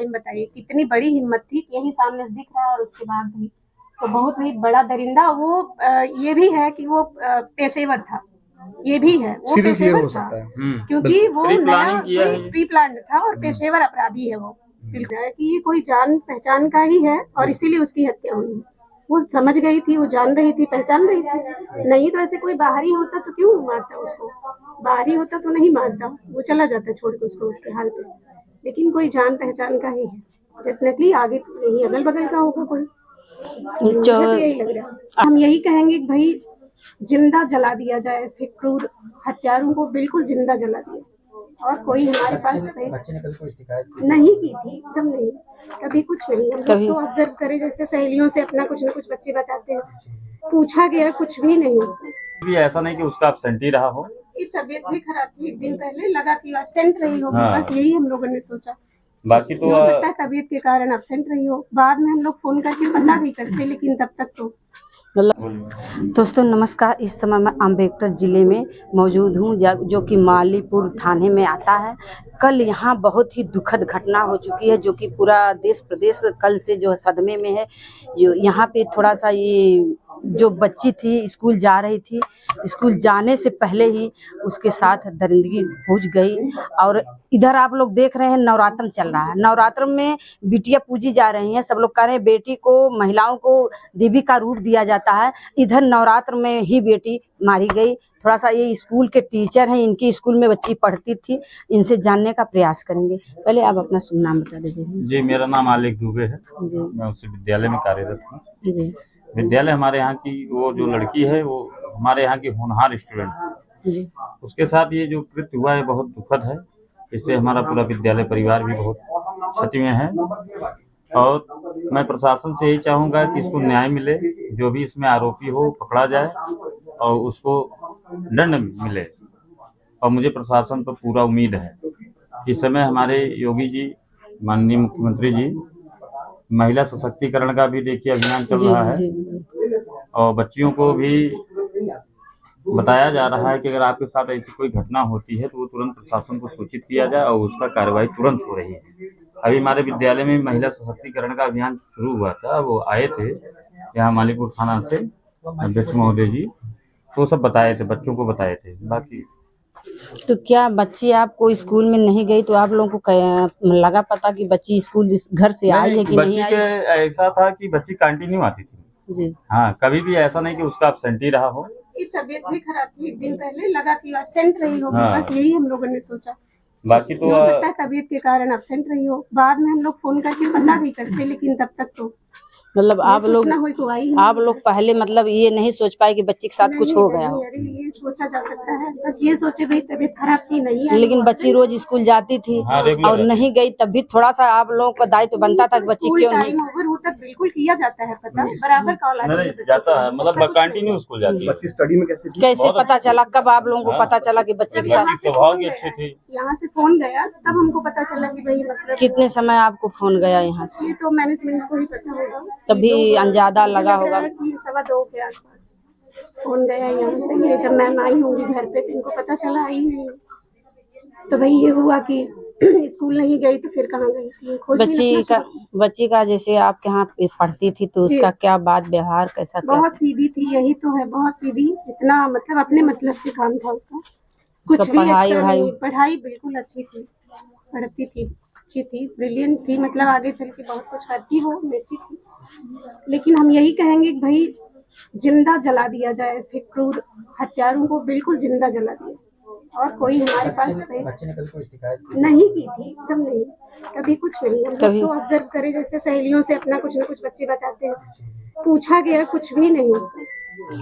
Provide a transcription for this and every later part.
बताइए कितनी बड़ी हिम्मत थी कि यही सामने से दिख रहा है और उसके बाद भी तो बहुत ही बड़ा दरिंदा वो ये भी है कि वो पेशेवर था, ये भी है वो पेशेवर था क्योंकि वो नया प्री प्लान था और पेशेवर अपराधी है वो। बिल्कुल है कि ये कोई जान पहचान का ही है और इसीलिए उसकी हत्या हुई। वो समझ गई थी, वो जान रही थी, पहचान रही थी। नहीं तो ऐसे कोई बाहरी होता तो क्यों मारता उसको, बाहरी होता तो नहीं मारता, वो चला जाता छोड़ के उसको उसके हाल पे। लेकिन कोई जान पहचान का ही है, डेफिनेटली आगे नहीं अगल बगल का होगा कोई। मुझे तो यही लग रहा है। हम यही कहेंगे कि भाई जिंदा जला दिया जाए, ऐसे क्रूर हत्यारों को बिल्कुल जिंदा जला दिया। और कोई हमारे पास बच्चे ने कभी कोई शिकायत नहीं की थी, एकदम नहीं, कभी कुछ नहीं। हम लोग तो ऑब्जर्व करें जैसे सहेलियों से अपना कुछ न कुछ बच्चे बताते हैं, पूछा गया कुछ भी नहीं उसको। भी ऐसा नहीं कि उसका एब्सेंट ही रहा हो, उसकी तबीयत भी खराब थी, एक दिन पहले लगा कि एब्सेंट रही होगी। बस यही हम लोगों ने सोचा। बाकी तो हो सकता है तबीयत के कारण एब्सेंट रही हो। बाद में हम लोग फोन करके पता भी करते, लेकिन तब तक तो दोस्तों नमस्कार। इस समय मैं अम्बेडकर ज़िले में मौजूद हूँ जो कि मालीपुर थाने में आता है। कल यहाँ बहुत ही दुखद घटना हो चुकी है जो कि पूरा देश प्रदेश कल से जो सदमे में है। यहाँ पे थोड़ा सा ये जो बच्ची थी स्कूल जा रही थी, स्कूल जाने से पहले ही उसके साथ दरिंदगी हो गई। और इधर आप लोग देख रहे हैं नवरात्र चल रहा है, नवरात्र में बिटिया पूजी जा रही हैं। सब लोग कह रहे हैं बेटी को, महिलाओं को देवी का रूप दिया जाता है, इधर नवरात्र में ही बेटी मारी गई। थोड़ा सा ये स्कूल के टीचर हैं, इनकी स्कूल में बच्ची पढ़ती थी, इनसे जानने का प्रयास करेंगे। पहले आप अपना शुभ नाम बता दीजिए। जी, मेरा नाम आलेख दुबे है जी। मैं उसी विद्यालय में कार्यरत हूँ। जी। विद्यालय हमारे यहाँ की वो जो लड़की है वो हमारे यहाँ की होनहार स्टूडेंट है। उसके साथ ये जो कृत्य हुआ है बहुत दुखद है। इससे हमारा पूरा विद्यालय परिवार भी बहुत क्षति में है और मैं प्रशासन से यही चाहूँगा कि इसको न्याय मिले, जो भी इसमें आरोपी हो पकड़ा जाए और उसको दंड मिले। और मुझे प्रशासन पर पूरा उम्मीद है। इस समय हमारे योगी जी, माननीय मुख्यमंत्री जी, महिला सशक्तिकरण का भी देखिए अभियान चल रहा है और बच्चियों को भी बताया जा रहा है कि अगर आपके साथ ऐसी कोई घटना होती है तो वो तुरंत प्रशासन को सूचित किया जाए और उसका कार्रवाई तुरंत हो रही है। अभी हमारे विद्यालय में महिला सशक्तिकरण का अभियान शुरू हुआ था, वो आए थे यहाँ मालीपुर थाना से अध्यक्ष महोदय जी, तो सब बताए थे, बच्चों को बताए थे। बाकी तो क्या बच्ची आपको स्कूल में नहीं गई तो आप लोगों को लगा पता कि बच्ची स्कूल घर से आई है कि नहीं आई? ऐसा था कि बच्ची कंटिन्यू आती थी जी। हाँ, कभी भी ऐसा नहीं कि उसका एब्सेंट ही रहा हो। उसकी तबीयत भी खराब थी, एक दिन पहले लगा कि एब्सेंट रही होगी। बस यही हम लोगों ने सोचा। बाकी तो हो सकता है तबीयत के कारण एब्सेंट रही हो। बाद में हम लोग फोन करके पता भी करते, लेकिन तब तक तो मतलब आप लोग पहले मतलब ये नहीं सोच पाए कि बच्ची के साथ कुछ हो गया हो। अरे ये सोचा जा सकता है, बस ये सोचे भाई तबीयत खराब थी नहीं, लेकिन बच्ची रोज स्कूल जाती थी और नहीं गई, तब भी थोड़ा सा आप लोगों का दायित्व बनता था कि बच्ची क्यों नहीं। ओवर होता बिल्कुल किया जाता है पता, बराबर कॉल जाता है, मतलब कंटिन्यू स्कूल जाती है। बच्ची स्टडी में कैसे पता चला, कब आप लोगों को पता चला कि बच्ची के साथ? स्वभाव की अच्छी थी। यहाँ से फोन गया तब हमको पता चला कि भाई मतलब कितने समय आपको फोन गया यहाँ से? ये तो मैनेजमेंट को ही पता होगा, तभी अंदाजा लगा होगा। 2:15 के आसपास फोन गया यहाँ से। ये जब मैं आई होंगी घर पे तो इनको पता चला आई नहीं, तो भाई ये हुआ कि स्कूल नहीं गई तो फिर कहाँ गई थी। बच्ची का जैसे आपके यहाँ पढ़ती थी तो उसका क्या बात व्यवहार कैसा? बहुत सीधी थी, यही तो है, बहुत सीधी। इतना मतलब अपने मतलब से काम था उसका, कुछ भी एक्स्ट्रा नहीं। पढ़ाई बिल्कुल अच्छी थी, पढ़ती थी, अच्छी थी, ब्रिलियंट थी, मतलब आगे चल के बहुत कुछ करती हो निश्चित थी। लेकिन हम यही कहेंगे कि भाई जिंदा जला दिया जाए, ऐसे क्रूर हत्यारों को बिल्कुल जिंदा जला दिया। और कोई हमारे पास बच्चे ने कभी कोई शिकायत नहीं की थी, एकदम नहीं, कभी कुछ नहीं। हम लोग तो ऑब्जर्व करें जैसे सहेलियों से अपना कुछ न कुछ बच्चे बताते हैं, पूछा गया कुछ भी नहीं उसको।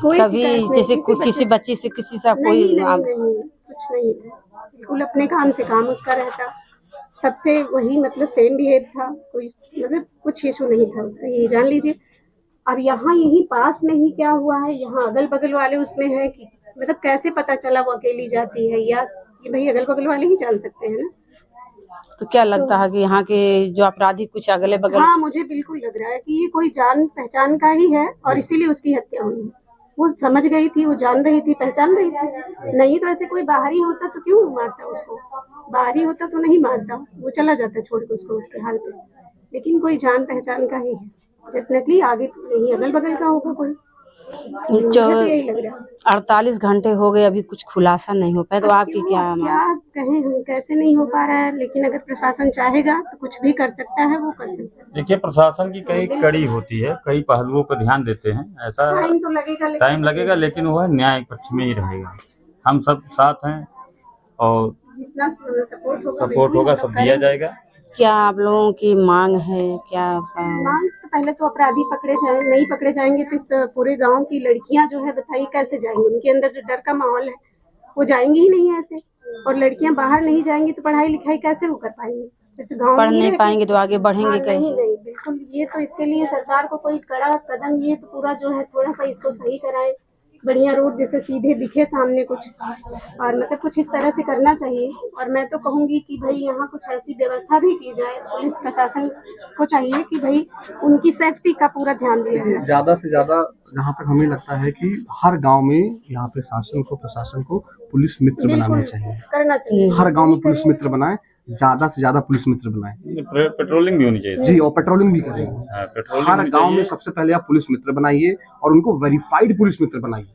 कोई कभी जैसे किसी बच्ची से किसी से कोई नहीं, कुछ नहीं था, बिल्कुल अपने काम से काम उसका रहता, सबसे वही मतलब सेम बिहेव था, कोई मतलब कुछ इशू नहीं था उसका, यही जान लीजिए। अब यहाँ यही पास में ही क्या हुआ है, यहाँ अगल बगल वाले उसमें है कि मतलब कैसे पता चला वो अकेली जाती है, या कि भाई अगल बगल वाले ही जान सकते हैं ना। तो क्या लगता है कि यहाँ के जो अपराधी कुछ अगले बगल? हाँ, मुझे बिल्कुल लग रहा है कि ये कोई जान पहचान का ही है और इसीलिए उसकी हत्या हुई। वो समझ गई थी, वो जान रही थी, पहचान रही थी। नहीं तो ऐसे कोई बाहरी होता तो क्यों मारता उसको, बाहरी होता तो नहीं मारता, वो चला जाता छोड़ के उसको उसके हाल पे। लेकिन कोई जान पहचान का ही है, डेफिनेटली आगे नहीं अगल बगल का होगा कोई, मुझे तो यही लग रहा है। 48 घंटे हो गए, अभी कुछ खुलासा नहीं हो पाया, तो आपकी क्या क्या कहें हम, कैसे नहीं हो पा रहा है, लेकिन अगर प्रशासन चाहेगा तो कुछ भी कर सकता है, वो कर सकता है। देखिए, प्रशासन की कई कड़ी होती है, कई पहलुओं पर ध्यान देते हैं, ऐसा टाइम तो लगेगा, लेकिन वो न्याय पक्ष में ही रहेगा। हम सब साथ हैं और जितना सपोर्ट सपोर्ट होगा सब दिया जाएगा। क्या आप लोगों की मांग है क्या? मांग तो पहले तो अपराधी पकड़े जाए, नहीं पकड़े जाएंगे तो इस पूरे गांव की लड़कियां जो है बताइए कैसे जाएंगी, उनके अंदर जो डर का माहौल है वो जाएंगी ही नहीं ऐसे, और लड़कियां बाहर नहीं जाएंगी तो पढ़ाई लिखाई कैसे वो कर पाएंगी, जैसे गाँव पढ़ नहीं पाएंगे तो आगे बढ़ेंगे कैसे? नहीं बिल्कुल, ये तो इसके लिए सरकार को कोई कड़ा कदम, ये तो पूरा जो है थोड़ा सा इसको सही कराए, बढ़िया रोड जैसे सीधे दिखे सामने कुछ, और मतलब कुछ इस तरह से करना चाहिए। और मैं तो कहूँगी कि भाई यहाँ कुछ ऐसी व्यवस्था भी की जाए, पुलिस प्रशासन को चाहिए कि भाई उनकी सेफ्टी का पूरा ध्यान दिया जाए। ज्यादा से ज्यादा जहाँ तक हमें लगता है कि हर गांव में यहाँ पे प्रशासन को पुलिस मित्र बनाना चाहिए, करना चाहिए, हर गांव में पुलिस मित्र बनाए, ज्यादा से ज्यादा पुलिस मित्र बनाए। पेट्रोलिंग भी होनी चाहिए जी, और पेट्रोलिंग भी करें। हर गांव में सबसे पहले आप पुलिस मित्र बनाइए और उनको वेरीफाइड पुलिस मित्र बनाइए,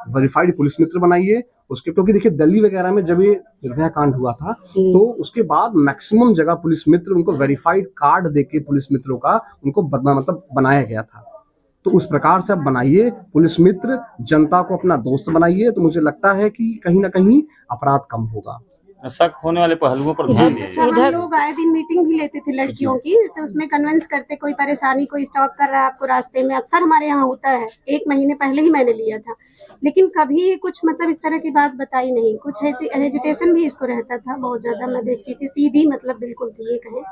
वेरीफाइड पुलिस मित्र बनाइए उसके, क्योंकि देखिए दिल्ली वगैरह में जब ये निर्भया कांड हुआ था तो उसके बाद मैक्सिमम जगह पुलिस मित्र उनको वेरीफाइड कार्ड देके पुलिस मित्रों का उनको मतलब बनाया गया था। तो उस प्रकार से आप बनाइए पुलिस मित्र, जनता को अपना दोस्त बनाइए, तो मुझे लगता है कि कहीं ना कहीं अपराध कम होगा। शक होने वाले पहलुओं पर ध्यान दिया। हम लोग आए दिन मीटिंग भी लेते थे लड़कियों की, जैसे उसमें कन्विंस करते, कोई परेशानी कोई स्टॉक कर रहा है आपको रास्ते में, अक्सर हमारे यहाँ होता है, 1 महीने पहले ही मैंने लिया था, लेकिन कभी कुछ मतलब इस तरह की बात बताई नहीं, कुछ हेजिटेशन भी इसको रहता था बहुत ज्यादा, मैं देखती थी सीधी मतलब बिल्कुल थी, ये कहें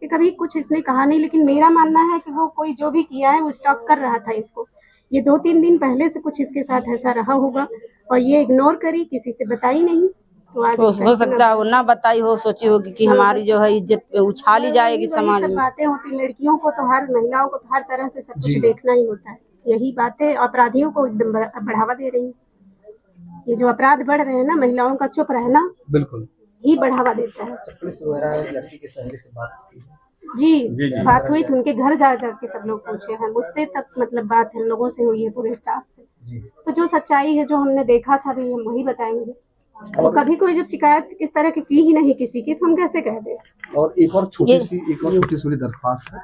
कि कभी कुछ इसने कहा नहीं। लेकिन मेरा मानना है कि वो कोई जो भी किया है वो स्टॉक कर रहा था इसको, ये 2-3 दिन पहले से कुछ इसके साथ ऐसा रहा होगा और ये इग्नोर करी, किसी से बताई नहीं, तो आज हो सकता है वो ना बताई हो, सोची होगी कि हमारी जो है इज्जत उछाली जाएगी समाज में। बातें होती, लड़कियों को तो हर महिलाओं को तो हर तरह से सब कुछ देखना ही होता है, यही बातें अपराधियों को एकदम बढ़ावा दे रही है। ये जो अपराध बढ़ रहे हैं ना, महिलाओं का चुप रहना बिल्कुल ही बढ़ावा देता है। पुलिस वगैरह लड़की के सहेली से बात की है? जी, बात हुई थी, उनके घर जा के सब लोग पूछे हैं, मुझसे तक मतलब बात हम लोगों से हुई है, पूरे स्टाफ से। तो जो सच्चाई है, जो हमने देखा था भी हम वही बताएंगे। तो कभी कोई जब शिकायत इस तरह की ही नहीं किसी की, तो हम कैसे कह दें। और एक और छोटी सी मेरी दरख्वास्त है,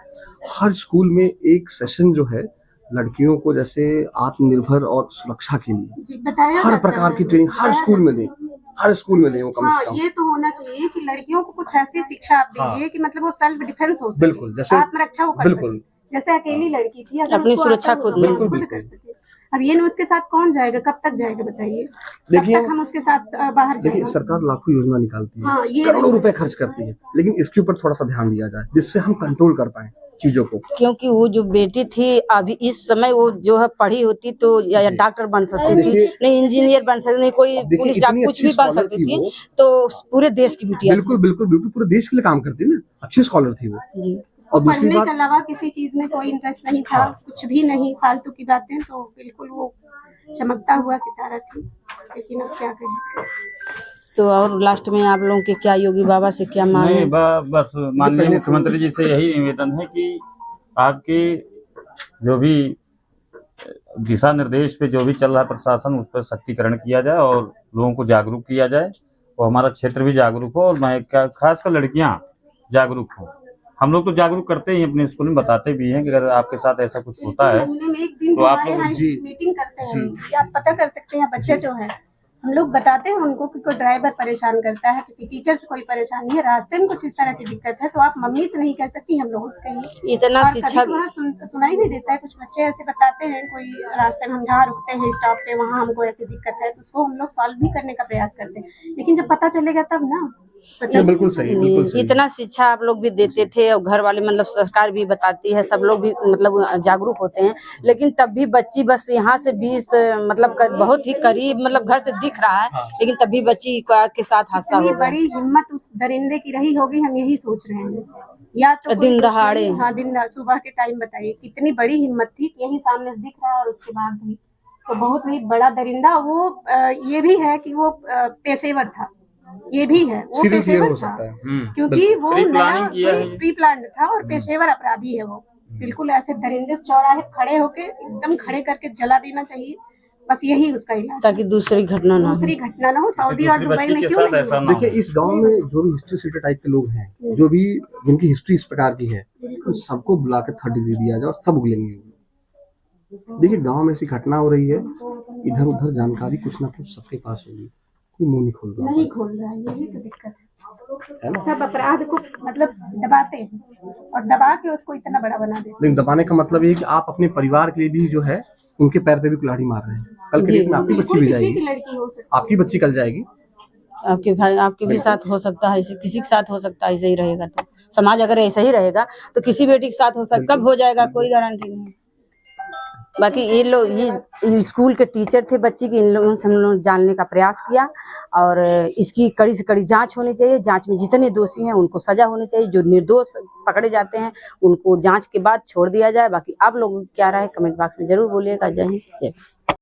हर स्कूल में एक सेशन जो है लड़कियों को जैसे आत्मनिर्भर और सुरक्षा के लिए बताया हर प्रकार की ट्रेनिंग हर स्कूल में दें, हर स्कूल में दें वो कम से कम। ये तो होना चाहिए कि लड़कियों को कुछ ऐसी शिक्षा आप दीजिए कि मतलब वो सेल्फ डिफेंस हो सके, बिल्कुल, जैसे आत्मरक्षा वो कर सके, जैसे अकेली लड़की थी अपनी सुरक्षा खुद कर सके। अब ये उसके साथ कौन जाएगा, कब तक जाएगा बताइए, कब तक हम उसके साथ बाहर जाएंगे। देखिए सरकार लाखों योजना निकालती है, करोड़ों रुपए खर्च करती है, लेकिन इसके ऊपर थोड़ा सा ध्यान दिया जाए जिससे हम कंट्रोल कर पाए चीजों को। क्योंकि वो जो बेटी थी अभी इस समय वो जो है पढ़ी होती तो या डॉक्टर बन सकती थी, नहीं इंजीनियर बन सकती, नहीं कोई पुलिस कुछ भी बन सकती थी, तो पूरे देश की बेटी। बिल्कुल बिल्कुल बिल्कुल, पूरे देश के लिए काम करती है ना, अच्छी स्कॉलर थी वो। और पढ़ने के अलावा किसी चीज में कोई इंटरेस्ट नहीं था, कुछ भी नहीं, फालतू की बातें, तो बिल्कुल वो चमकता हुआ सितारा थी, लेकिन अब क्या कहें। तो और लास्ट में आप लोगों के क्या योगी बाबा से क्या मांग है? बस माननीय मुख्यमंत्री जी से यही निवेदन है कि आपके जो भी दिशा निर्देश पे जो भी चल रहा है प्रशासन, उस पर सख्तीकरण किया जाए और लोगों को जागरूक किया जाए, और हमारा क्षेत्र भी जागरूक हो, और खासकर लड़कियां जागरूक हो। हम लोग तो जागरूक करते ही अपने स्कूल में बताते भी हैं कि अगर आपके साथ ऐसा कुछ होता है तो आप लोग मीटिंग करते हैं, आप पता कर सकते हैं बच्चे जो है, हम लोग बताते हैं उनको कि कोई ड्राइवर परेशान करता है, किसी टीचर से कोई परेशानी है, रास्ते में कुछ इस तरह की दिक्कत है, तो आप मम्मी से नहीं कह सकती, हम लोगों से कहिए। इतना शिक्षा सुनाई भी देता है, कुछ बच्चे ऐसे बताते हैं, कोई रास्ते में हम जहाँ रुकते हैं स्टॉप पे, वहाँ हमको ऐसी दिक्कत है, तो उसको हम लोग सॉल्व भी करने का प्रयास करते हैं, लेकिन जब पता चलेगा तब ना। बिल्कुल सही, बिल्कुल सही। इतना शिक्षा आप लोग भी देते थे और घर वाले मतलब सरकार भी बताती है, सब लोग भी मतलब जागरूक होते हैं, लेकिन तब भी बच्ची बस यहाँ से 20 मतलब बहुत ही करीब मतलब घर से दिख रहा है, लेकिन तभी बच्ची के साथ हादसा हो गया। बड़ी हिम्मत उस दरिंदे की रही होगी, हम यही सोच रहे हैं। या तो दिन दहाड़े, हाँ दिन सुबह के टाइम, बताइए कितनी बड़ी हिम्मत थी कि यही सामने से दिख रहा है और उसके बाद भी तो बहुत ही बड़ा दरिंदा वो ये भी है कि वो पेशेवर था, ये भी है वो सीरियल किलर पेशेवर हो था, सकता है। क्योंकि वो प्री नया प्लानिंग किया है। प्री प्लान था और पेशेवर अपराधी है वो। बिल्कुल ऐसे दरिंदे चौराहे खड़े होके एकदम खड़े करके जला देना चाहिए, बस यही उसका इलाज है। ताकि दूसरी घटना ना हो। दूसरी घटना ना हो। सऊदी और दूसरी दुबई बच्ची में के क्यों साथ नहीं ऐसा हो? ना देखिए हो। इस गांव में जो भी हिस्ट्री सीटर टाइप के लोग हैं, जो भी जिनकी हिस्ट्री इस प्रकार की है, उन सबको बुला के 3rd डिग्री दिया जाए और सब उगलेंगे। देखिए गांव में ऐसी घटना हो रही है, इधर उधर जानकारी कुछ ना कुछ सबके पास होगी, कोई मुंह नहीं खोल रहा। नहीं खोल रहा है, यही तो दिक्कत है। सब अपराध को मतलब दबाते हैं और दबा के उसको इतना बड़ा बना देते हैं। लेकिन दबाने का मतलब ये है कि आप अपने परिवार के लिए भी जो है उनके पैर पे भी कुल्हाड़ी मार रहे हैं। कल के जी। डेट में आपकी बच्ची भी किसी की जाएगी, लड़की हो सकती आपकी बच्ची कल जाएगी। आपके भाई आपके भी साथ हो सकता है, किसी के साथ हो सकता है। ऐसे ही रहेगा तो समाज अगर ऐसा ही रहेगा तो किसी बेटी के साथ हो सकता, कब हो जाएगा कोई गारंटी नहीं। बाकी ये लोग ये स्कूल के टीचर थे बच्ची की, इन लोगों से हम लोग जानने का प्रयास किया और इसकी कड़ी से कड़ी जांच होनी चाहिए। जांच में जितने दोषी हैं उनको सजा होनी चाहिए, जो निर्दोष पकड़े जाते हैं उनको जांच के बाद छोड़ दिया जाए। बाकी आप लोग क्या राय कमेंट बॉक्स में जरूर बोलिएगा। जय हिंद, जय भारत।